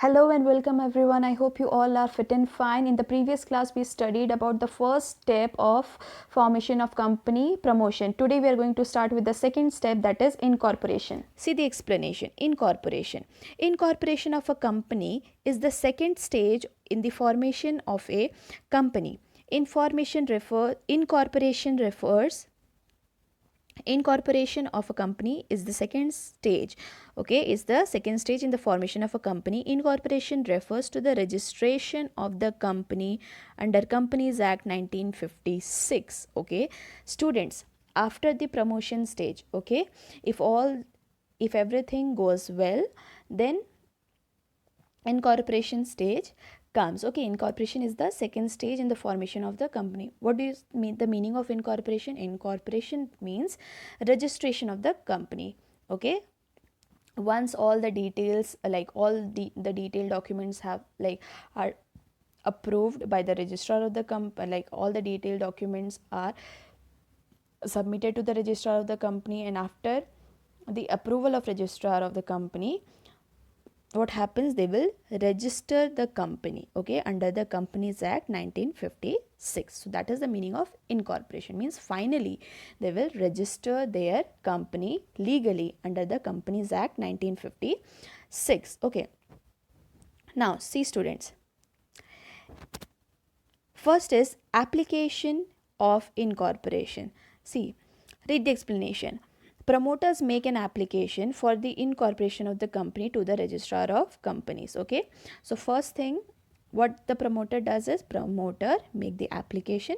Hello and welcome everyone. I hope you all are fit and fine. In the previous class, we studied about the first step of formation of company promotion. Today, we are going to start with the second step, that is incorporation. See the explanation. Incorporation. Incorporation of a company is the second stage in the formation of a company. Incorporation of a company is the second stage, okay, is the second stage in the formation of a company. Incorporation refers to the registration of the company under Companies Act 1956. Okay, students, after the promotion stage, okay, if everything goes well, then incorporation stage comes. Okay, incorporation is the second stage in the formation of the company. What do you mean the meaning of incorporation? Incorporation means registration of the company. Okay, once all the details, like all the detailed documents have are approved by the registrar of the company, like all the detailed documents are submitted to the registrar of the company, and after the approval of registrar of the company, what happens, they will register the company, okay, under the Companies Act 1956. So that is the meaning of incorporation, means finally they will register their company legally under the Companies Act 1956. Okay, now see students, first is application of incorporation. See, read the explanation. Promoters make an application for the incorporation of the company to the registrar of companies. Okay, so first thing what the promoter does is, promoter make the application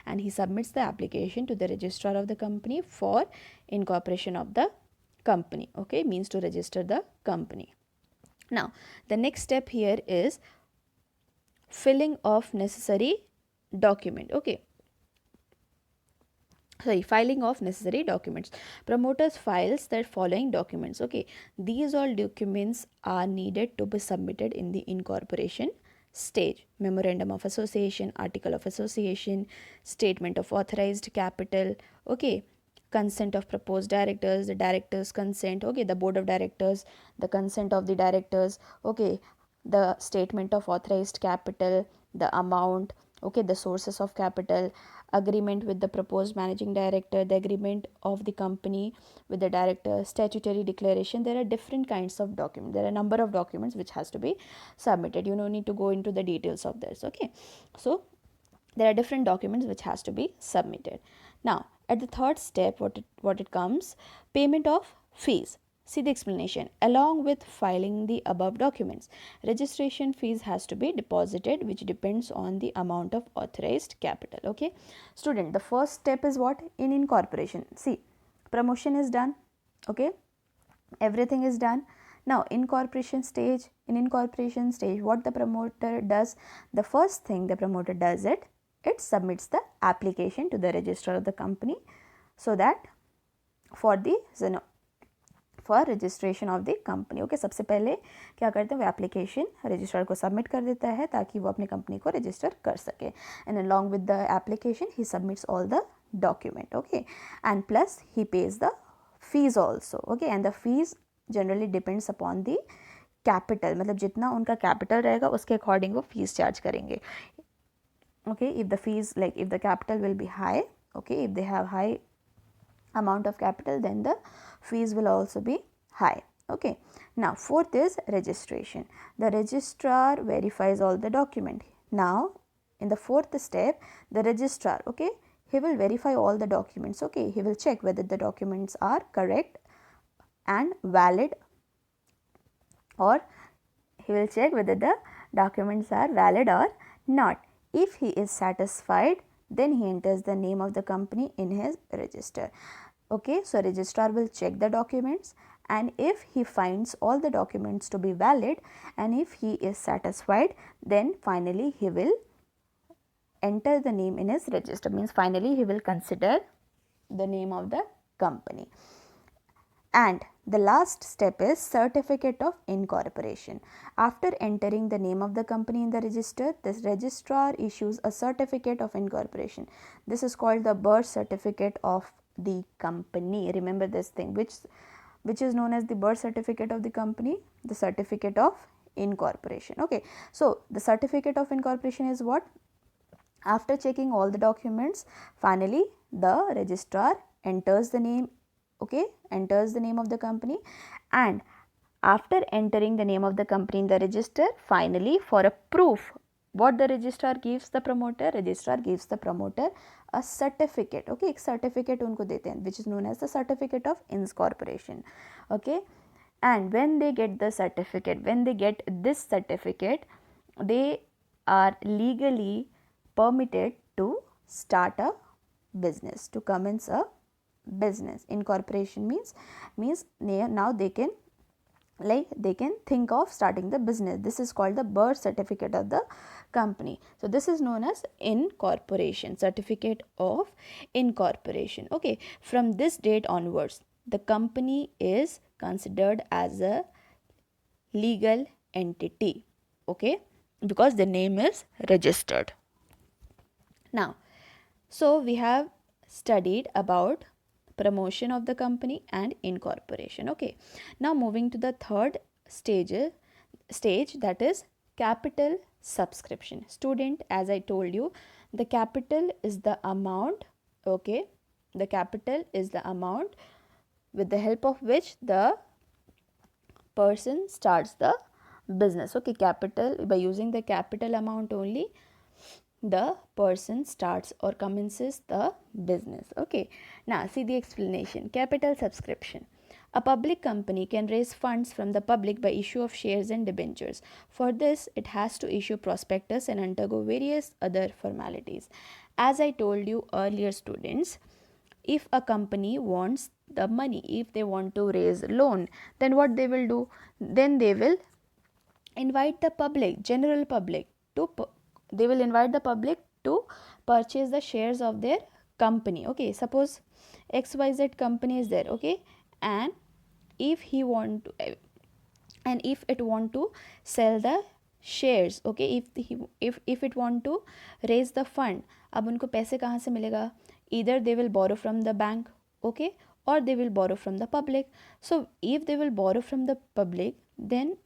and he submits the application to the registrar of the company for incorporation of the company. Okay, means to register the company. Now the next step here is filling of necessary document. Okay, filing of necessary documents. Promoters files the following documents. Okay, these all documents are needed to be submitted in the incorporation stage: memorandum of association, article of association, statement of authorized capital, okay, consent of proposed directors, the directors consent, okay, the board of directors, the consent of the directors, okay, the statement of authorized capital, the amount, okay, the sources of capital, agreement with the proposed managing director, the agreement of the company with the director, statutory declaration. There are different kinds of documents. There are a number of documents which has to be submitted. You don't need to go into the details of this. Okay, so there are different documents which has to be submitted. Now at the third step, what it comes, payment of fees. See the explanation. Along with filing the above documents, registration fees has to be deposited, which depends on the amount of authorized capital. Okay, student, the first step is what? In incorporation. See, promotion is done. Okay, everything is done. Now in incorporation stage, what the promoter does, the first thing the promoter does, it submits the application to the registrar of the company, so that for the for registration of the company. Okay, सबसे पहले क्या करते हैं, वो application registrar को submit कर देता है ताकि वो अपनी कंपनी को रजिस्टर कर सके. And along with the application he submits all the document. Okay, and plus he page the fees also. Okay, and the fees generally depends upon the capital, मतलब जितना उनका कैपिटल रहेगा उसके अकॉर्डिंग वो fees charge करेंगे. Okay, if the fees, like if the capital will be high, okay, if they have high amount of capital, then the fees will also be high. Okay, now fourth is registration. The registrar verifies all the document. Now in the fourth step, the registrar, okay, he will verify all the documents. Okay, he will check whether the documents are correct and valid, or he will check whether the documents are valid or not. If he is satisfied, then he enters the name of the company in his register. Okay, so registrar will check the documents, and if he finds all the documents to be valid and if he is satisfied, then finally he will enter the name in his register, means finally he will consider the name of the company. And the last step is certificate of incorporation. After entering the name of the company in the register, this registrar issues a certificate of incorporation. This is called the birth certificate of the company. Remember this thing, which is known as the birth certificate of the company, the certificate of incorporation. Okay, so the certificate of incorporation is what? After checking all the documents, finally the registrar enters the name, okay, enters the name of the company, and after entering the name of the company in the register, finally for a proof, what the registrar gives the promoter? Registrar gives the promoter a certificate. Okay, एक certificate उनको देते हैं which is known as the certificate of incorporation. Okay, and when they get the certificate, when they get this certificate, they are legally permitted to start a business, to commence a business. Incorporation means now they can, like, they can think of starting the business. This is called the birth certificate of the company. So this is known as incorporation, certificate of incorporation. Okay, from this date onwards, the company is considered as a legal entity. Okay, because the name is registered. Now, so we have studied about promotion of the company and incorporation. Okay, now moving to the third stage, that is capital subscription. Student, as I told you, the capital is the amount, okay, the capital is the amount with the help of which the person starts the business. Okay, capital, by using the capital amount only, the person starts or commences the business. Okay, now see the explanation. Capital subscription. A public company can raise funds from the public by issue of shares and debentures. For this, it has to issue prospectus and undergo various other formalities. As I told you earlier, students, if a company wants the money, if they want to raise loan, then what they will do? Then they will invite the public, general public, to they will invite the public to purchase the shares of their company. Okay, suppose XYZ company is there, okay, and if he want to, and if it want to sell the shares, okay, if it want to raise the fund, अब उनको पैसे कहाँ से मिलेगा? Either they will borrow from the bank, okay, or they will borrow from the public. So if they will borrow from the public, then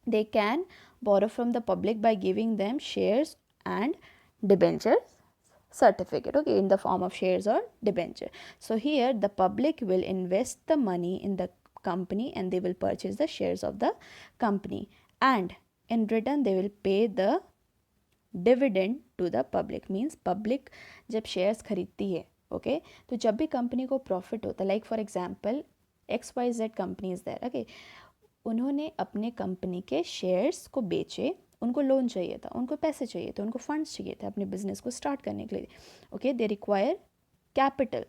they can borrow from the public by giving them shares and debenture certificate, okay, in the form of shares or debenture. So here the public will invest the money in the company and they will purchase the shares of the company, and in return they will pay the dividend to the public. Means public जब shares खरीदती है, okay, तो जब भी company को profit होता है, like for example XYZ company is there, okay, उन्होंने अपने कंपनी के शेयर्स को बेचे, उनको लोन चाहिए था, उनको पैसे चाहिए थे, उनको फंड्स चाहिए थे अपने बिजनेस को स्टार्ट करने के लिए. Okay, they require capital.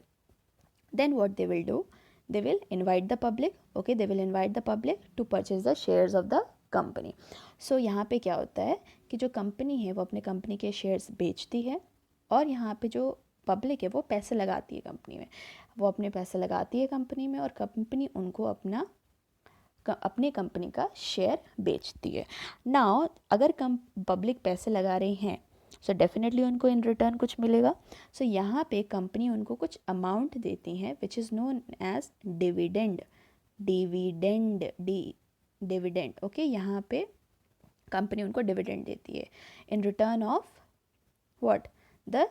Then what they will do? They will invite the public. Okay, they will invite the public to purchase the shares of the company. So यहाँ पे क्या होता है कि जो कंपनी है वो अपने कंपनी के शेयर्स बेचती है, और यहाँ पे जो पब्लिक है वो पैसे लगाती है कंपनी में, वो अपने पैसे लगाती है कंपनी में, और कंपनी उनको अपने कंपनी का शेयर बेचती है. नाउ अगर पब्लिक पैसे लगा रही हैं, सो डेफिनेटली उनको इन रिटर्न कुछ मिलेगा. सो यहाँ पे कंपनी उनको कुछ अमाउंट देती है which is known as dividend. Dividend okay, यहाँ पे कंपनी उनको डिविडेंड देती है in return of what? The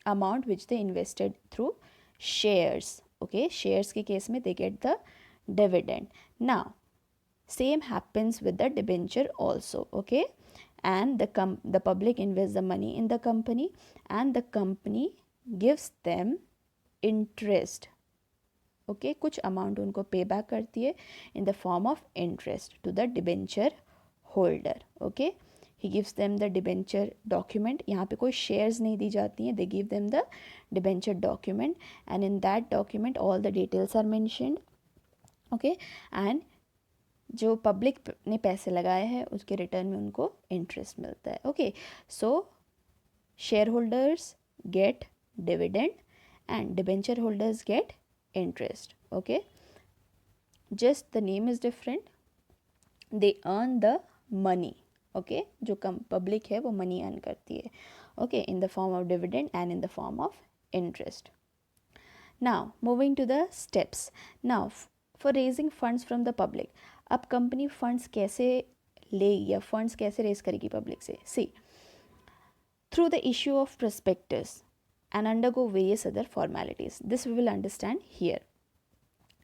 amount which they invested through shares. Okay, shares के केस में they get the dividend. Now same happens with the debenture also, okay, and the public invests the money in the company and the company gives them interest. Okay, कुछ amount उनको pay back करती है in the form of interest to the debenture holder. Okay, he gives them the debenture document. यहाँ पे कोई shares नहीं दी जाती हैं, they give them the debenture document and in that document all the details are mentioned. Okay, and जो public ने पैसे लगाए हैं उसके रिटर्न में उनको इंटरेस्ट मिलता है. Okay, so share holders get dividend and debenture holders get interest. Okay, just the name is different, they earn the money. Okay, जो पब्लिक है वो मनी अर्न करती है, okay, in the form of dividend and in the form of interest. Now moving to the steps. Now for raising funds from the public, अब company funds कैसे लेगी या funds कैसे रेज करेगी पब्लिक से? सी, through the issue of prospectus and undergo various other formalities. This we will understand here.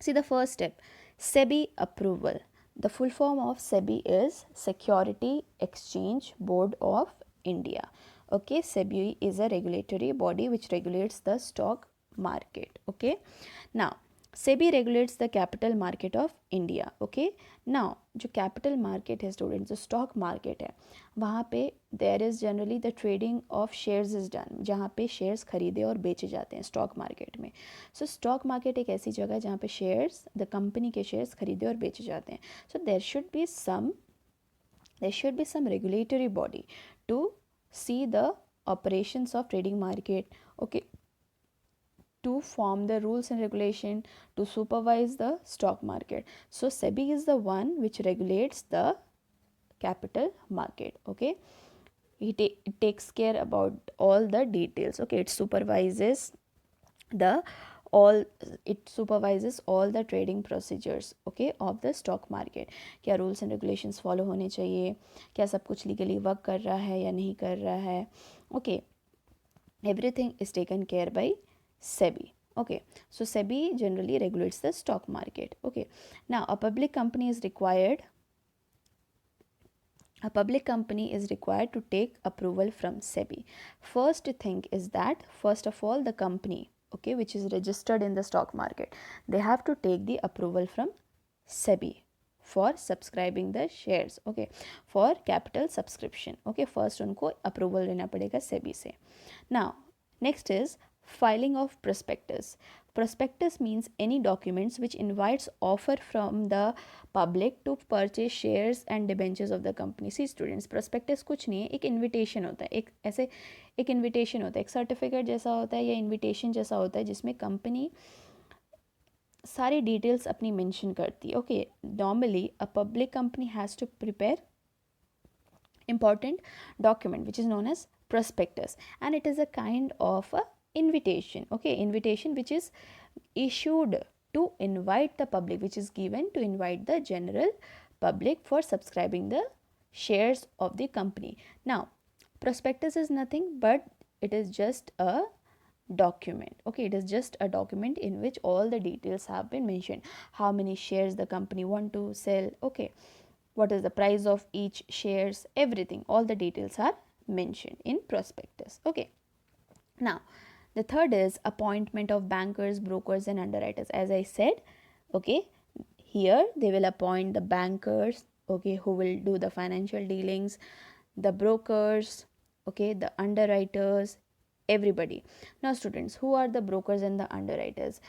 See, the first step, SEBI approval. The full form of SEBI is Security Exchange Board of India. Okay, SEBI is a regulatory body which regulates the stock market. Okay, now SEBI regulates the capital market of India. Okay, now जो capital market है students, जो stock market है, वहाँ पे there is generally the trading of shares is done, जहाँ पे shares खरीदे और बेचे जाते हैं stock market में. So stock market एक ऐसी जगह है जहाँ पे shares, the company के shares खरीदे और बेचे जाते हैं. So there should be some regulatory body to see the operations of trading market. Okay, to form the rules and regulation, to supervise the stock market. So SEBI is the one which regulates the capital market. Okay, it takes care about all the details. Okay, it supervises all the trading procedures, okay, of the stock market. क्या rules and regulations follow होने चाहिए, क्या सब कुछ legally work कर रहा है या नहीं कर रहा है. Okay, everything is taken care by SEBI. Okay, so SEBI generally regulates the stock market. Okay, now a public company is required to take approval from SEBI. First thing is that, first of all, the company, okay, which is registered in the stock market, they have to take the approval from SEBI for subscribing the shares. Okay, for capital subscription. Okay, first उनको approval लेना पड़ेगा SEBI से. Now next is filing of prospectus. Prospectus means any documents which invites offer from the public to purchase shares and debentures of the company. See students, prospectus कुछ नहीं है, एक invitation होता है, एक invitation होता है, एक certificate जैसा होता है या invitation जैसा होता है जिसमें company सारी details अपनी mention करती है. Okay, normally a public company has to prepare important document which is known as prospectus, and it is a kind of a invitation. Okay, invitation which is issued to invite the public, which is given to invite the general public for subscribing the shares of the company. Now prospectus is nothing but it is just a document. Okay, it is just a document in which all the details have been mentioned, how many shares the company want to sell, okay, what is the price of each shares, everything, all the details are mentioned in prospectus. Okay, now the third is appointment of bankers, brokers and underwriters. As I said, okay, here they will appoint the bankers, okay, who will do the financial dealings, the brokers, okay, the underwriters, everybody. Now students, who are the brokers and the underwriters?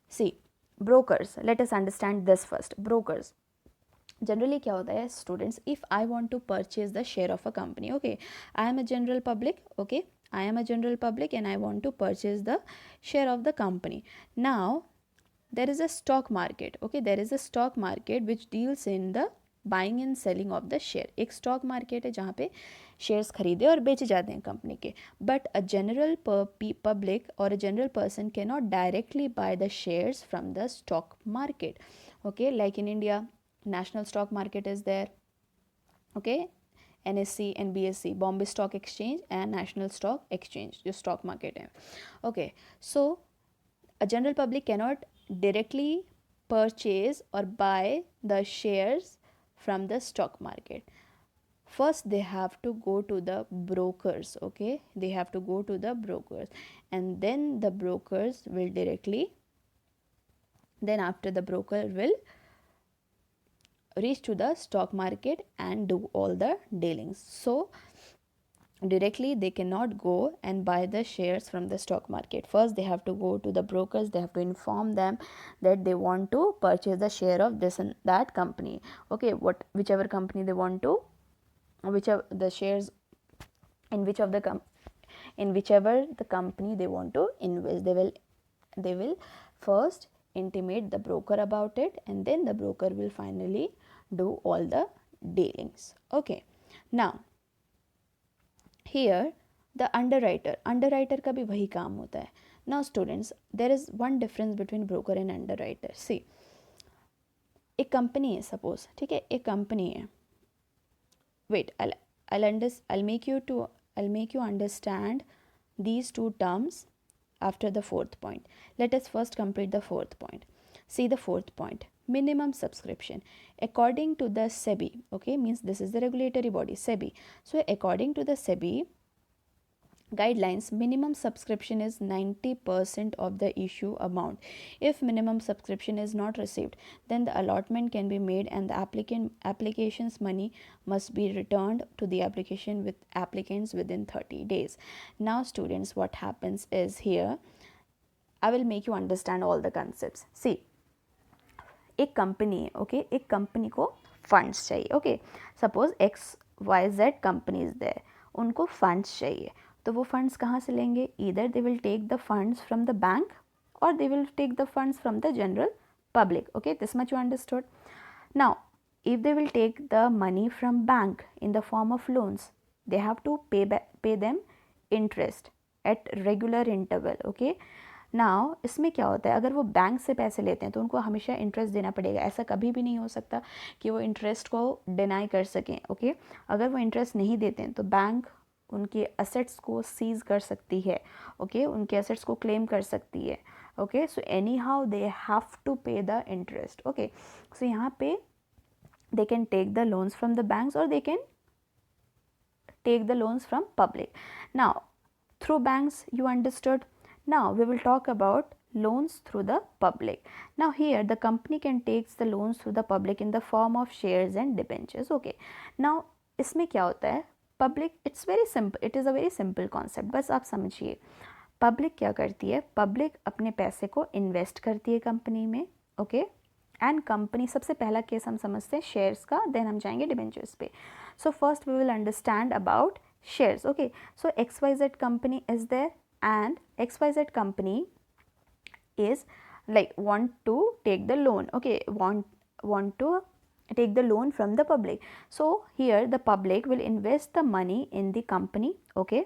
See, brokers, let us understand this first. Brokers, generally क्या होता है students, if I want to purchase the share of a company, okay, I am a general public, okay, I am a general public and I want to purchase the share of the company. Now there is a stock market, okay, there is a stock market which deals in the buying and selling of the share. एक stock market है जहाँ पे shares खरीदे और बेचे जाते हैं company के. But a general public or a general person cannot directly buy the shares from the stock market. Okay, like in India, national stock market is there, okay, NSE and BSE, Bombay Stock Exchange and National Stock Exchange, जो stock market है. Okay, so a general public cannot directly purchase or buy the shares from the stock market. First they have to go to the brokers, okay, they have to go to the brokers, and then the brokers will directly, then after the broker will reach to the stock market and do all the dealings. So directly they cannot go and buy the shares from the stock market. First they have to go to the brokers, they have to inform them that they want to purchase the share of this and that company, okay, whichever company they want to, whichever the shares in which of the in whichever the company they want to invest, they will first intimate the broker about it, and then the broker will finally do all the dealings. Okay, now here the underwriter का भी वही काम होता है. Now students, there is one difference between broker and underwriter. See, एक company है suppose, ठीक है, एक कंपनी है. Wait, I'll make you understand these two terms after the fourth point. Let us first complete the fourth point. See the fourth point. Minimum subscription. According to the SEBI, okay, means this is the regulatory body, SEBI. So according to the SEBI guidelines, minimum subscription is 90% of the issue amount. If minimum subscription is not received, then the allotment can be made and the application's money must be returned to the application with applicants within 30 days. Now students, what happens is here I will make you understand all the concepts. See, एक company है, okay, एक company को funds चाहिए, okay, suppose XYZ company is there, उनको funds चाहिए, तो वो funds कहाँ से लेंगे? Either they will take the funds from the bank और they will take the funds from the general public. Okay, this much you understood. Now if they will take the money from bank in the form of loans, they have to pay them interest at regular interval. Okay, now इसमें क्या होता है, अगर वो bank से पैसे लेते हैं तो उनको हमेशा इंटरेस्ट देना पड़ेगा. ऐसा कभी भी नहीं हो सकता कि वो इंटरेस्ट को डिनाई कर सकें. ओके, अगर वो इंटरेस्ट नहीं देते हैं तो बैंक उनके असेट्स को सीज कर सकती है. ओके, उनके असेट्स को क्लेम कर सकती है. Okay, so anyhow they have to pay the interest. Okay, so यहाँ पे they can take the loans from the banks or they can take the loans from public. Now through banks you understood. Now we will talk about loans through the public. Now here the company can take the loans through the public in the form of shares and debentures. Okay, now इसमें क्या होता है, public, it's very simple, it is a very simple concept, बस आप समझिए. Public क्या करती है, पब्लिक अपने पैसे को इन्वेस्ट करती है कंपनी में. ओके, एंड कंपनी, सबसे पहला केस हम समझते हैं शेयर्स का, देन हम जाएंगे डिबेंचर्स पे. So first we will understand about shares. Okay, so XYZ company is there and XYZ company is like want to take the loan. Okay, want to take the loan from the public. So here the public will invest the money in the company. Okay,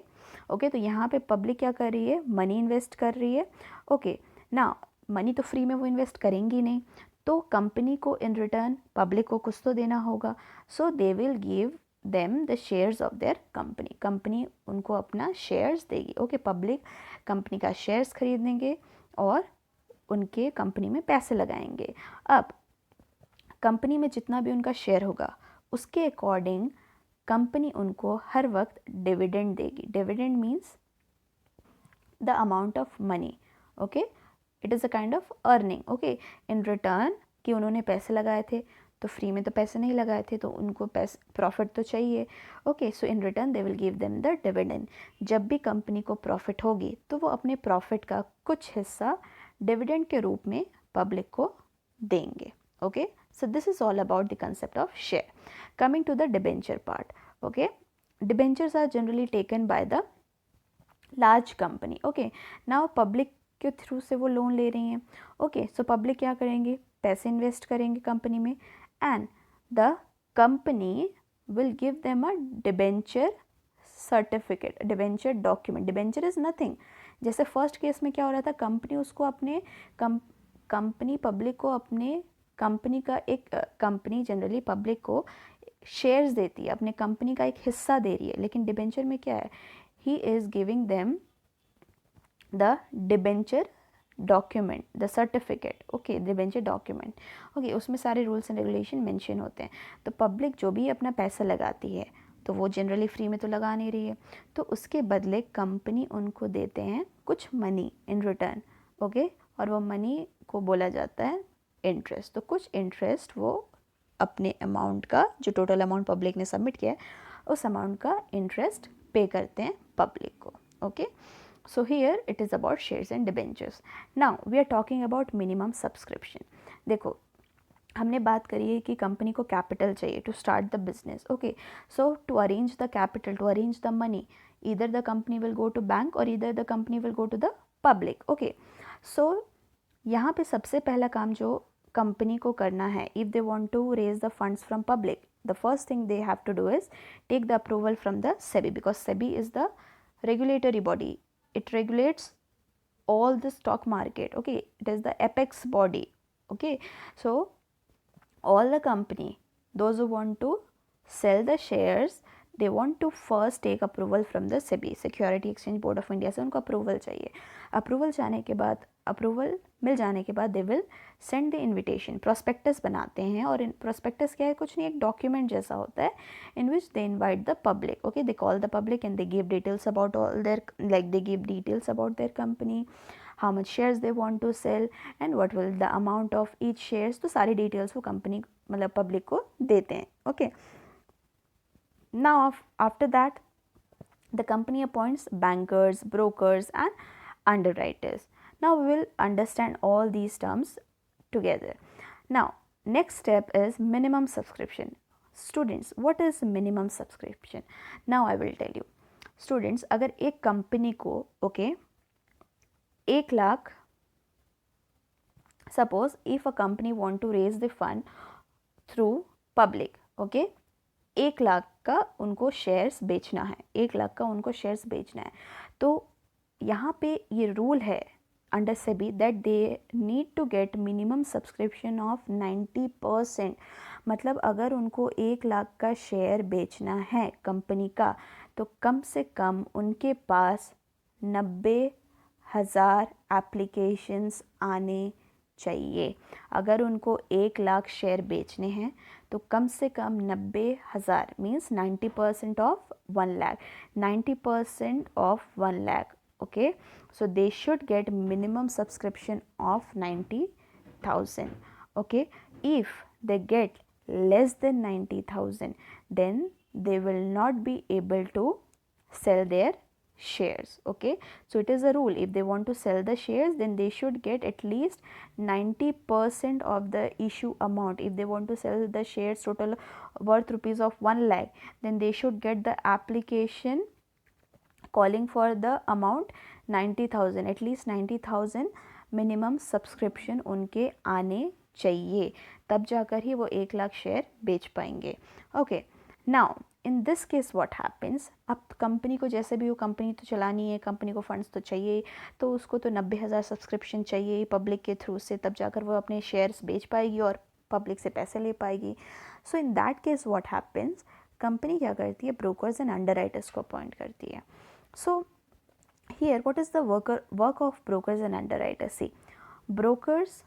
okay, तो यहाँ पे public क्या कर रही है, money invest कर रही है. ओके, ना मनी तो फ्री में वो इन्वेस्ट करेंगी नहीं, तो कंपनी को इन रिटर्न पब्लिक को कुछ तो देना होगा. So they will give them the shares of their company. Company उनको अपना शेयर्स देगी. ओके, पब्लिक कंपनी का शेयर्स खरीदेंगे और उनके कंपनी में पैसे लगाएंगे. अब कंपनी में जितना भी उनका शेयर होगा उसके अकॉर्डिंग कंपनी उनको हर वक्त डिविडेंड देगी. Dividend means the amount of money. Okay, it is a kind of earning. Okay, in return कि उन्होंने पैसे लगाए थे, तो फ्री में तो पैसे नहीं लगाए थे, तो उनको पैसे प्रॉफिट तो चाहिए. Okay, so in return they will give them the dividend. जब भी कंपनी को प्रॉफिट होगी तो वो अपने प्रॉफिट का कुछ हिस्सा डिविडेंड के रूप में पब्लिक को देंगे. Okay, so this is all about the concept of share. Coming to the debenture part. Okay, debentures are generally taken by the large company. Okay, now public के थ्रू से वो लोन ले रही हैं. ओके, सो पब्लिक क्या करेंगे, पैसे invest करेंगे कंपनी में and the company will give them a debenture certificate, debenture document. debenture is nothing. जैसे फर्स्ट केस में क्या हो रहा था, कंपनी उसको अपने कंपनी पब्लिक को अपने कंपनी का एक कंपनी जनरली पब्लिक को शेयर्स देती है, अपने कंपनी का एक हिस्सा दे रही है. लेकिन डिबेंचर में क्या है, he is giving them the debenture document, the certificate. Okay, debenture document. Okay, उसमें सारे रूल्स एंड रेगुलेशन मेंशन होते हैं. तो पब्लिक जो भी अपना पैसा लगाती है तो वो जनरली फ्री में तो लगा नहीं रही है, तो उसके बदले कंपनी उनको देते हैं कुछ मनी इन रिटर्न. ओके, और वो मनी को बोला जाता है इंटरेस्ट. तो कुछ इंटरेस्ट वो अपने अमाउंट का, जो टोटल अमाउंट पब्लिक ने सबमिट किया है, उस अमाउंट का इंटरेस्ट पे करते हैं पब्लिक को. Okay, so here it is about shares and debentures. Now we are talking about minimum subscription. देखो, हमने बात करी है कि कंपनी को कैपिटल चाहिए to start the business. Okay, so to arrange the capital, to arrange the money, either the company will go to bank और either the company will go to the public. Okay, so यहाँ पे सबसे पहला काम जो company को करना है, if they want to raise the funds from public, the first thing they have to do is take the approval from the SEBI, because SEBI is the regulatory body. It regulates all the stock market. Okay, it is the apex body. Okay, so all the company, those who want to sell the shares, they want to first take approval from the SEBI, Security Exchange Board of India से उनको approval चाहिए. Approval जाने के बाद, approval मिल जाने के बाद they will send the invitation, prospectus बनाते हैं. और इन प्रोस्पेक्टस क्या है, कुछ नहीं, एक डॉक्यूमेंट जैसा होता है in which they invite the public. Okay, they call the public and they give details about all their, like they give details about their company, how much shares they want to sell and what will the amount of each shares. तो सारी details वो company मतलब public को देते हैं. Okay, now after that the company appoints bankers, brokers and underwriters. Now we will understand all these terms together. Now next step is minimum subscription. Students, what is minimum subscription? Now I will tell you. Students, अगर एक company को okay 1 lakh, suppose if a company want to raise the fund through public, okay, 1 lakh का उनको shares बेचना है, 1 लाख का उनको shares बेचना है. तो यहाँ पे ये रूल है under SEBI that they need to get minimum subscription of 90%. मतलब अगर उनको 1 लाख का शेयर बेचना है कंपनी का, तो कम से कम उनके पास 90,000 एप्लीकेशंस आने चाहिए. अगर उनको 1 लाख शेयर बेचने हैं तो कम से कम 90,000 means 90% of 1 lakh, 90% of 1 lakh. okay, so they should get minimum subscription of 90,000. okay, if they get less than 90,000 then they will not be able to sell their shares. okay, so it is a rule, if they want to sell the shares then they should get at least 90% of the issue amount. If they want to sell the shares total worth rupees of 1 lakh, then they should get the application calling for the amount 90,000, at least 90,000 minimum subscription उनके आने चाहिए, तब जाकर ही वो 1 lakh share बेच पाएंगे. Okay, now in this case what happens, अब company को जैसे भी वो कंपनी तो चलानी है, कंपनी को फंड्स तो चाहिए, तो उसको तो 90,000 सब्सक्रिप्शन चाहिए पब्लिक के थ्रू से, तब जाकर वो अपने शेयर्स बेच पाएगी और पब्लिक से पैसे ले पाएगी. So in that case what happens, company क्या करती है, ब्रोकर्स एंड अंडरराइटर्स को अपॉइंट करती है. So here what is the work of brokers and underwriters. See, brokers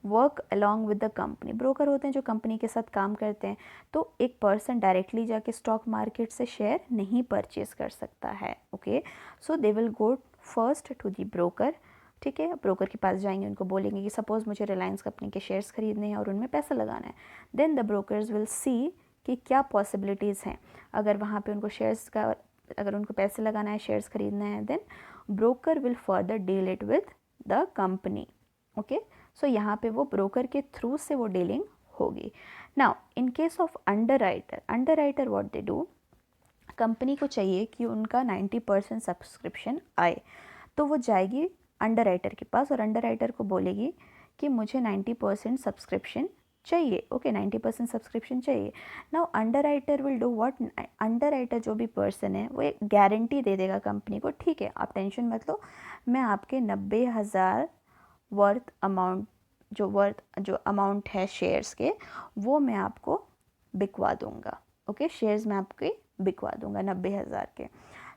work along with the company. Broker होते हैं जो कंपनी के साथ काम करते हैं. तो एक पर्सन डायरेक्टली जाके स्टॉक मार्केट से शेयर नहीं परचेज कर सकता है. Okay, so they will go first to the broker. ठीक है, ब्रोकर के पास जाएंगे, उनको बोलेंगे कि सपोज मुझे रिलायंस कंपनी के शेयर्स खरीदने हैं और उनमें पैसा लगाना है. Then the brokers will see कि क्या पॉसिबिलिटीज़ हैं. अगर वहाँ पे उनको शेयर्स का, अगर उनको पैसे लगाना है, शेयर्स खरीदना है, then broker will further deal it with the company. Okay, so यहाँ पे वो ब्रोकर के थ्रू से वो डीलिंग होगी. Now in case of underwriter, underwriter what they do, company को चाहिए कि उनका 90% सब्सक्रिप्शन आए, तो वो जाएगी अंडरराइटर के पास और अंडरराइटर को बोलेगी कि मुझे 90% सब्सक्रिप्शन चाहिए. ओके, 90% सब्सक्रिप्शन चाहिए. Now underwriter will do what, underwriter जो भी पर्सन है वो एक गारंटी दे देगा कंपनी को, ठीक है आप टेंशन मत लो, मैं आपके 90,000 वर्थ अमाउंट, जो अमाउंट है शेयर्स के, वो मैं आपको बिकवा दूंगा. ओके, शेयर्स मैं आपके बिकवा दूंगा 90,000 के.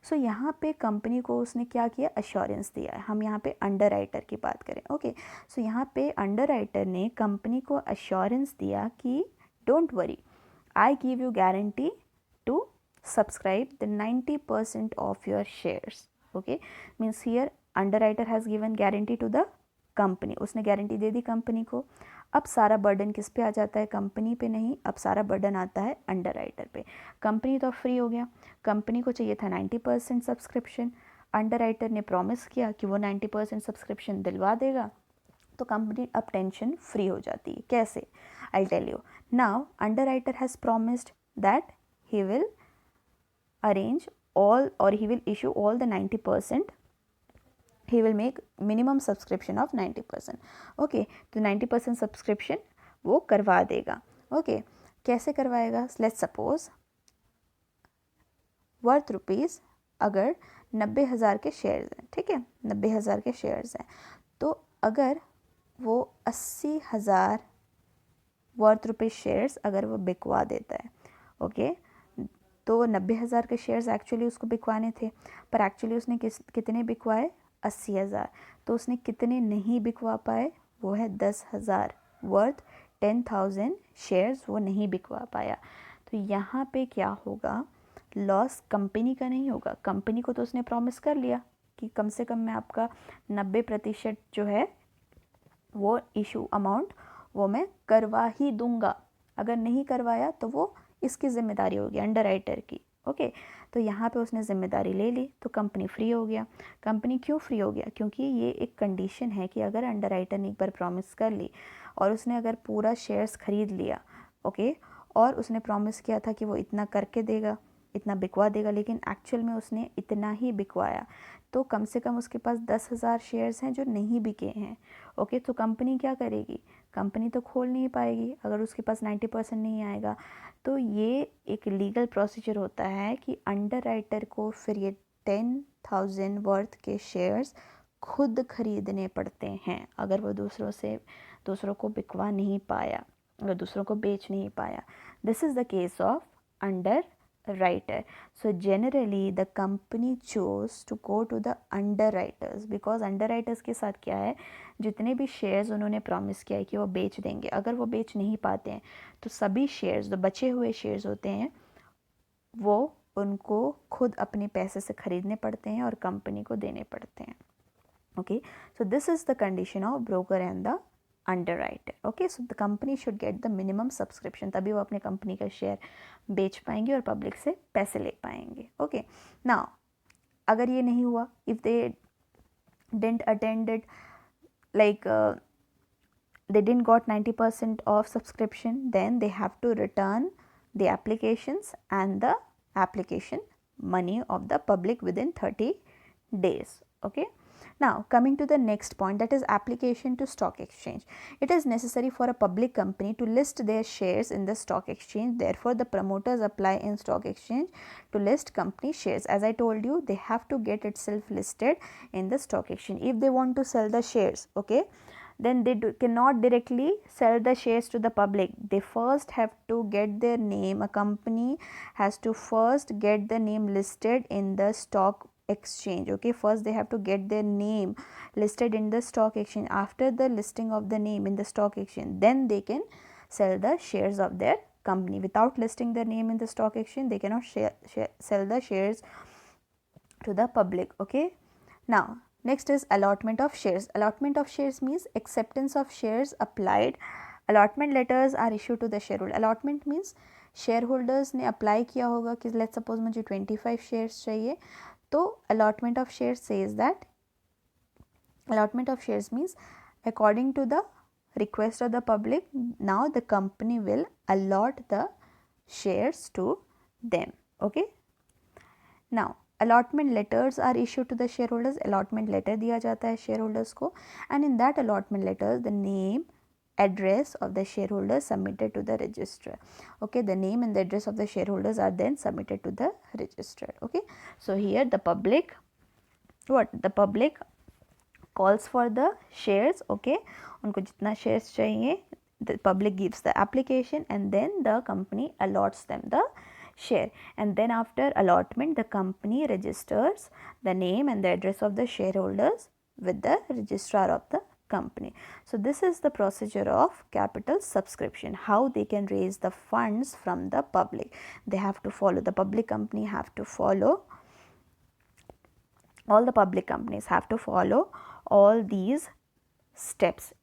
सो यहाँ पे कंपनी को उसने क्या किया, अश्योरेंस दिया है. हम यहाँ पे अंडरराइटर की बात करें. ओके, सो यहाँ पे अंडरराइटर ने कंपनी को अश्योरेंस दिया कि don't worry, I give you guarantee to subscribe the 90% of your shares. Okay, means here underwriter has given guarantee to the company. उसने गारंटी दे दी कंपनी को. अब सारा बर्डन किस पे आ जाता है, कंपनी पे नहीं, अब सारा बर्डन आता है अंडरराइटर पे. कंपनी तो फ्री हो गया, कंपनी को चाहिए था 90% सब्सक्रिप्शन, अंडरराइटर ने प्रॉमिस किया कि वो 90% सब्सक्रिप्शन दिलवा देगा, तो कंपनी अब टेंशन फ्री हो जाती है. कैसे, I tell you. Now underwriter has promised that he will arrange all, or he will issue all the 90%, he will make minimum subscription of 90%. Okay, तो 90% सब्सक्रिप्शन वो करवा देगा. ओके, कैसे करवाएगा, लेट्स सपोज वर्थ रुपीज़ अगर 90,000 के shares हैं, ठीक है 90,000 के शेयर्स हैं, तो अगर वो 80,000 वर्थ रुपीज़ शेयर्स अगर वो बिकवा देता है, ओके। तो 90,000 के शेयर्स एक्चुअली उसको बिकवाने थे, पर एक्चुअली उसने कितने बिकवाए, 80,000। तो उसने कितने नहीं बिकवा पाए, वो है 10,000, वर्थ 10,000 शेयर्स वो नहीं बिकवा पाया। तो यहाँ पे क्या होगा, लॉस कंपनी का नहीं होगा। कंपनी को तो उसने प्रॉमिस कर लिया कि कम से कम मैं आपका 90% जो है वो इशू अमाउंट वो मैं करवा ही दूंगा। अगर नहीं करवाया तो वो इसकी जिम्मेदारी होगी, अंडर राइटर की, ओके। तो यहाँ पे उसने जिम्मेदारी ले ली, तो कंपनी फ्री हो गया। कंपनी क्यों फ्री हो गया, क्योंकि ये एक कंडीशन है कि अगर अंडर राइटर ने एक बार प्रॉमिस कर ली और उसने अगर पूरा शेयर्स खरीद लिया, ओके, और उसने प्रॉमिस किया था कि वो इतना करके देगा, इतना बिकवा देगा, लेकिन एक्चुअल में उसने इतना ही बिकवाया, तो कम से कम उसके पास 10,000 शेयर्स हैं जो नहीं बिके हैं, ओके। तो कंपनी क्या करेगी, कंपनी तो खोल नहीं पाएगी अगर उसके पास 90% नहीं आएगा। तो ये एक लीगल प्रोसीजर होता है कि अंडर राइटर को फिर ये 10,000 वर्थ के शेयर्स खुद खरीदने पड़ते हैं अगर वो दूसरों को बिकवा नहीं पाया, अगर दूसरों को बेच नहीं पाया। This is the case of under writer. So generally the company chose to go to the underwriters because underwriters के साथ क्या है, जितने भी शेयर्स उन्होंने प्रॉमिस किया है कि वो बेच देंगे, अगर वो बेच नहीं पाते हैं तो सभी शेयर्स, जो बचे हुए शेयर्स होते हैं, वो उनको खुद अपने पैसे से खरीदने पड़ते हैं और कंपनी को देने पड़ते हैं, okay. So this is the condition of broker and the underwriter, okay. So the company should get the minimum subscription, तभी वो अपने कंपनी का शेयर बेच पाएंगे और पब्लिक से पैसे ले पाएंगे, ओके। नाउ अगर ये नहीं हुआ, if they didn't attended, like they didn't got 90% of subscription, then they have to return the applications and the application money of the public within 30 days, okay. Now coming to the next point, that is application to stock exchange. It is necessary for a public company to list their shares in the stock exchange, therefore the promoters apply in stock exchange to list company shares. As I told you, they have to get itself listed in the stock exchange if they want to sell the shares, okay. Then they cannot directly sell the shares to the public. They first have to get their name, a company has to first get the name listed in the stock exchange, okay. First they have to get their name listed in the stock exchange. After the listing of the name in the stock exchange, then they can sell the shares of their company. Without listing their name in the stock exchange, they cannot sell the shares to the public, okay. Now next is allotment of shares. Allotment of shares means acceptance of shares applied. Allotment letters are issued to the shareholder. Allotment means shareholders ने apply किया होगा कि let's suppose मुझे 25 shares चाहिए, तो allotment of shares says that allotment of shares means according to the request of the public, now the company will allot the shares to them, okay. Now allotment letters are issued to the shareholders. Allotment letter दिया जाता है shareholders को, and in that allotment letter the name, address of the shareholders submitted to the registrar, okay. The name and the address of the shareholders are then submitted to the registrar, okay. So here the public, the public calls for the shares, okay. उनको जितना shares चाहिए, the public gives the application and then the company allots them the share, and then after allotment the company registers the name and the address of the shareholders with the registrar of the company. So this is the procedure of capital subscription, how they can raise the funds from the public. They have to follow, the public company have to follow, all the public companies have to follow all these steps